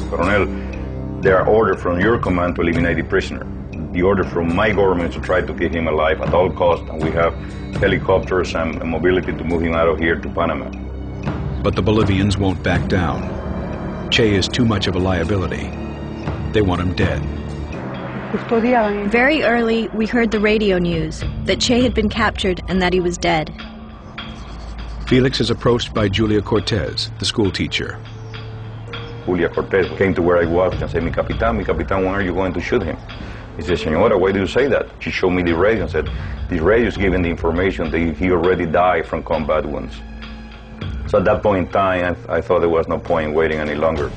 Coronel, there are orders from your command to eliminate the prisoner. The order from my government is to try to keep him alive at all costs, and we have helicopters and mobility to move him out of here to Panama. But the Bolivians won't back down. Che is too much of a liability. They want him dead. Very early, we heard the radio news that Che had been captured and that he was dead. Felix is approached by Julia Cortez, the school teacher. Julia Cortez came to where I was and said, mi capitán, when are you going to shoot him? He said, Señora, why do you say that? She showed me the radio and said, the radio is giving the information that he already died from combat wounds. So at that point in time, I thought there was no point in waiting any longer.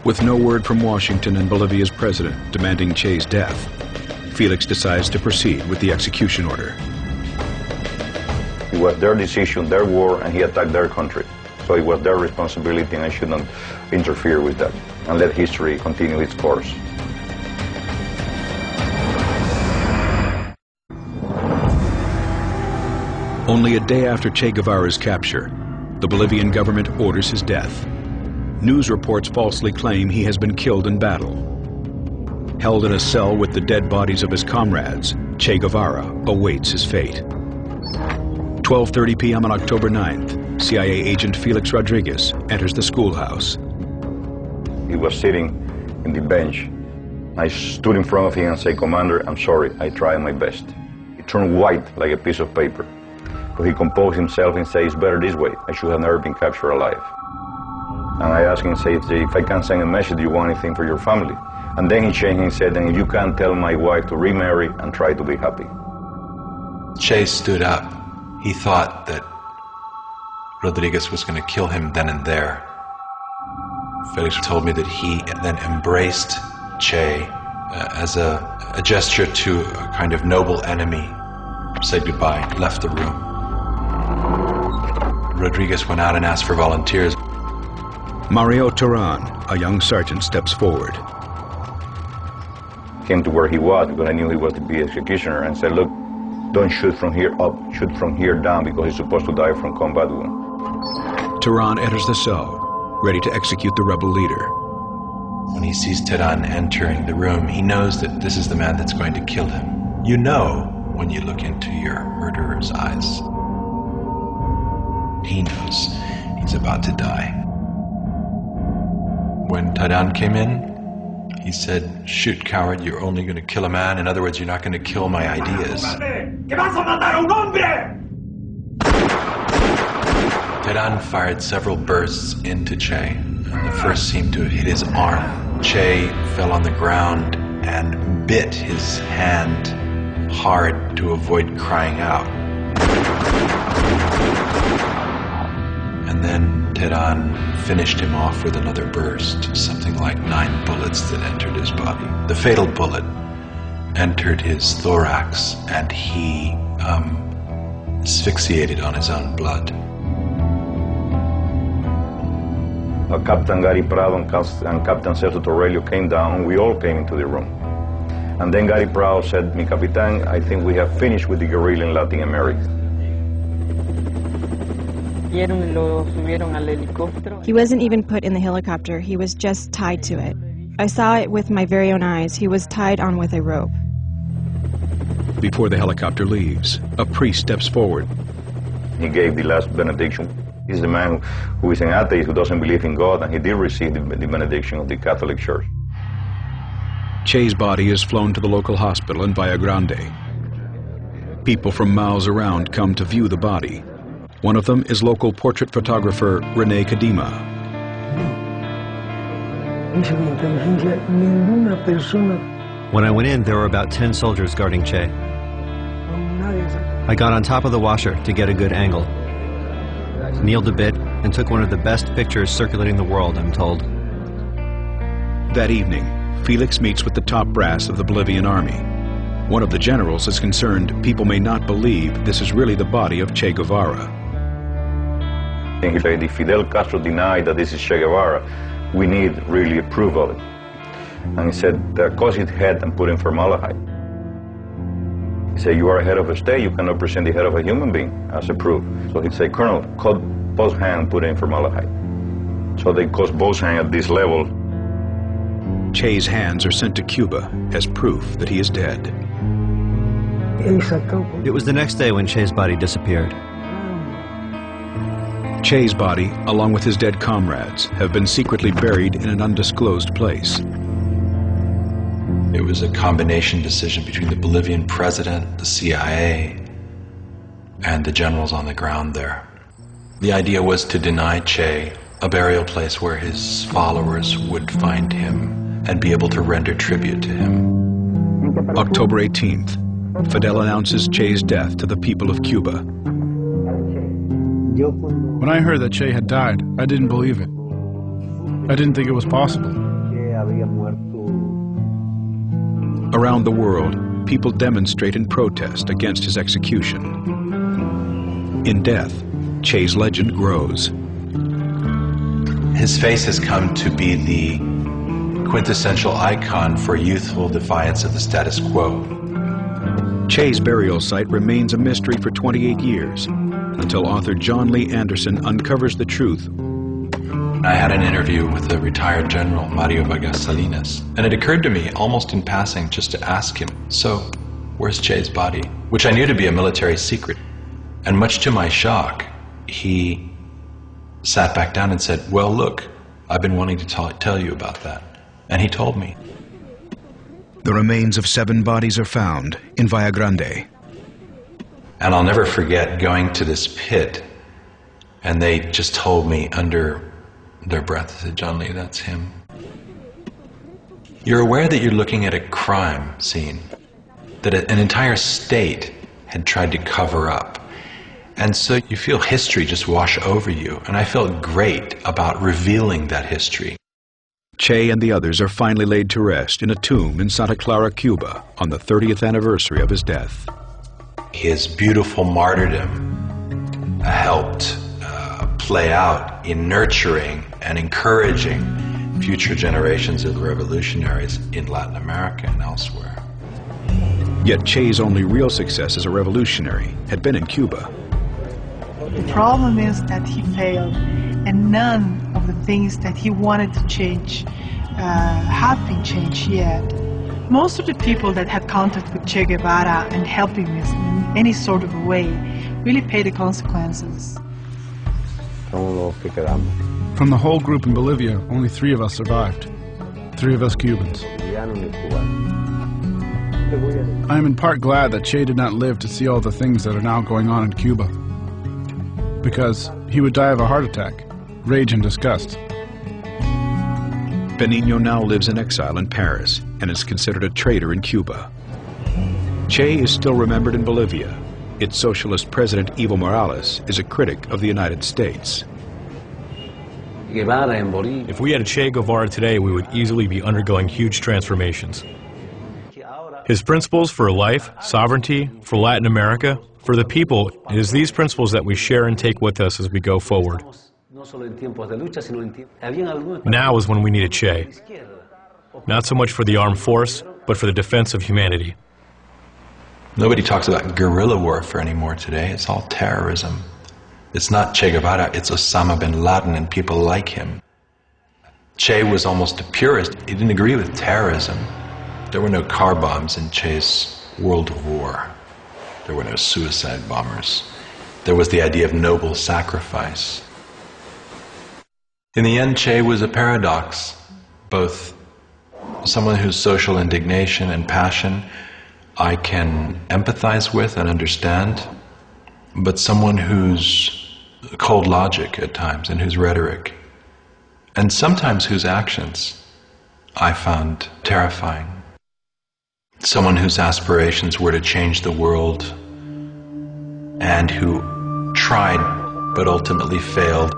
With no word from Washington and Bolivia's president demanding Che's death, Felix decides to proceed with the execution order. It was their decision, their war, and he attacked their country. So it was their responsibility, and I should not interfere with that and let history continue its course. Only a day after Che Guevara's capture, the Bolivian government orders his death. News reports falsely claim he has been killed in battle. Held in a cell with the dead bodies of his comrades, Che Guevara awaits his fate. 12:30 p.m. on October 9th, CIA agent Felix Rodriguez enters the schoolhouse. He was sitting in the bench. I stood in front of him and said, Commander, I'm sorry, I tried my best. He turned white like a piece of paper. So he composed himself and said, it's better this way. I should have never been captured alive. And I asked him, say, if I can send a message, do you want anything for your family? And then he changed and said, then you can tell my wife to remarry and try to be happy. Che stood up. He thought that Rodriguez was going to kill him then and there. Felix told me that he then embraced Che as a gesture to a kind of noble enemy, said goodbye, left the room. Rodriguez went out and asked for volunteers. Mario Turan, a young sergeant, steps forward. Came to where he was because I knew he was to be executioner and said, look, don't shoot from here up, shoot from here down because he's supposed to die from combat wound. Turan enters the cell, ready to execute the rebel leader. When he sees Terán entering the room, he knows that this is the man that's going to kill him. You know when you look into your murderer's eyes. He knows he's about to die. When Terán came in, he said, shoot, coward, you're only going to kill a man. In other words, you're not going to kill my ideas. Terán fired several bursts into Che, and the first seemed to hit his arm. Che fell on the ground and bit his hand hard to avoid crying out. And then Terán finished him off with another burst, something like 9 bullets that entered his body. The fatal bullet entered his thorax, and he asphyxiated on his own blood. Captain Gary Prado and Captain Celso Torrelio came down. We all came into the room. And then Gary Prado said, Mi Capitán, I think we have finished with the guerrilla in Latin America. He wasn't even put in the helicopter, he was just tied to it. I saw it with my very own eyes. He was tied on with a rope. Before the helicopter leaves, a priest steps forward. He gave the last benediction. He's the man who is an atheist, who doesn't believe in God, and he did receive the benediction of the Catholic Church. Che's body is flown to the local hospital in Valle Grande. People from miles around come to view the body. One of them is local portrait photographer René Kadima. When I went in, there were about 10 soldiers guarding Che. I got on top of the washer to get a good angle, kneeled a bit, and took one of the best pictures circulating the world, I'm told. That evening, Felix meets with the top brass of the Bolivian army. One of the generals is concerned people may not believe this is really the body of Che Guevara. And he said, if Fidel Castro denied that this is Che Guevara, we need really proof of it. And he said, cut his head and put in formaldehyde. He said, you are a head of a state, you cannot present the head of a human being as a proof. So he said, Colonel, cut both hands and put in formaldehyde. So they cut both hands at this level Che's hands are sent to Cuba as proof that he is dead. It was the next day when Che's body disappeared. Che's body, along with his dead comrades, have been secretly buried in an undisclosed place. It was a combination decision between the Bolivian president, the CIA, and the generals on the ground there. The idea was to deny Che a burial place where his followers would find him and be able to render tribute to him. October 18th, Fidel announces Che's death to the people of Cuba. When I heard that Che had died, I didn't believe it. I didn't think it was possible. Around the world, people demonstrate in protest against his execution. In death, Che's legend grows. His face has come to be the quintessential icon for youthful defiance of the status quo. Che's burial site remains a mystery for 28 years, until author John Lee Anderson uncovers the truth. I had an interview with the retired general, Mario Vargas Salinas, and it occurred to me, almost in passing, just to ask him, so, where's Che's body? Which I knew to be a military secret. And much to my shock, he sat back down and said, well, look, I've been wanting to tell you about that. And he told me. The remains of 7 bodies are found in Valle Grande. And I'll never forget going to this pit, and they just told me under their breath, I said, John Lee, that's him. You're aware that you're looking at a crime scene that an entire state had tried to cover up. And so you feel history just wash over you, and I felt great about revealing that history. Che and the others are finally laid to rest in a tomb in Santa Clara, Cuba, on the 30th anniversary of his death. His beautiful martyrdom helped play out in nurturing and encouraging future generations of revolutionaries in Latin America and elsewhere. Yet Che's only real success as a revolutionary had been in Cuba. The problem is that he failed, and none of the things that he wanted to change have been changed yet. Most of the people that had contact with Che Guevara and helped him in any sort of a way really paid the consequences. From the whole group in Bolivia, only 3 of us survived. 3 of us Cubans. I am in part glad that Che did not live to see all the things that are now going on in Cuba, because he would die of a heart attack, rage and disgust. Benigno now lives in exile in Paris and is considered a traitor in Cuba. Che is still remembered in Bolivia. Its socialist president, Evo Morales, is a critic of the United States. If we had a Che Guevara today, we would easily be undergoing huge transformations. His principles for life, sovereignty, for Latin America, for the people, it is these principles that we share and take with us as we go forward. Now is when we need a Che. Not so much for the armed force, but for the defense of humanity. Nobody talks about guerrilla warfare anymore today. It's all terrorism. It's not Che Guevara, it's Osama bin Laden and people like him. Che was almost a purist. He didn't agree with terrorism. There were no car bombs in Che's world war. There were no suicide bombers. There was the idea of noble sacrifice. In the end, Che was a paradox, both someone whose social indignation and passion I can empathize with and understand, but someone whose cold logic at times and whose rhetoric, and sometimes whose actions, I found terrifying. Someone whose aspirations were to change the world and who tried but ultimately failed.